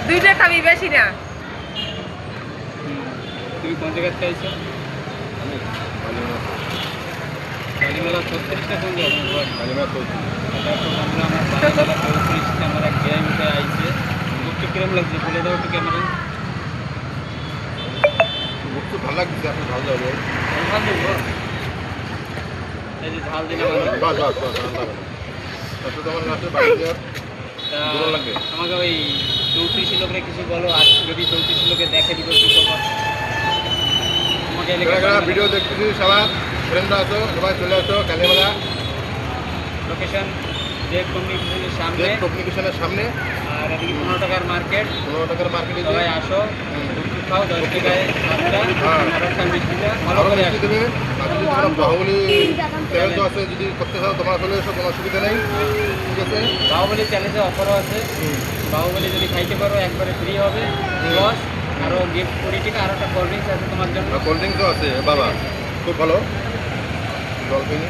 দুইটা খাবি, বেশি না। তুমি কোন জায়গায় চাইছো? কালীমেলা 36টা কোন জায়গা? কালীমেলা 34। আমার কালীমেলা 34 আমার এক জায়গায় মিটার আইছে। গুপচুপ কিরম লাগছে বলে দাও একটু ক্যামেরা। গুপচুপ ভালো লাগছে, আপনি ভালো যাবে। ঝাল দেবো, এই যে ঝাল দিলাম আমি। বাস বাস বাস আসলে তোমার কাছে বাড়ি যাওয়ার তা ভালো লাগে। আমাকে ওই 34 লোকের কিছু বলো, আর যদি 34 লোকে দেখে দিব কি খবর। তোমাকে ভিডিও দেখতেছি সবাই, ফ্রেন্ডরা আছো, সবাই চলে আসো কালীমেলা। লোকেশন জেড কমিউনিকেশনের সামনে, জেড কমিউনিকেশনের সামনে। আর এদিকে 15 টাকার মার্কেট। 15 টাকার মার্কেটে সবাই আসো, গুপচুপ খাও, 10 টাকায় 7টা, আর একটা মিষ্টিটা ভালো আরও করে মিষ্টি আসো। দেবে। আর যদি তোমার বাহুবলী চ্যানেল তো আছে, যদি করতে চাও তোমার চলে এসো, কোনো অসুবিধা নেই। ঠিক আছে। বাহুবলী চ্যালেঞ্জে অফারও আছে। বাহুবলী যদি খাইতে পারো একবারে ফ্রি হবে। প্লাস আরও গিফট 20 টাকা, আর একটা কোল্ড ড্রিঙ্কস আছে তোমার জন্য। কোল্ড ড্রিঙ্কসও আছে বাবা, খুব ভালো জল কিনি।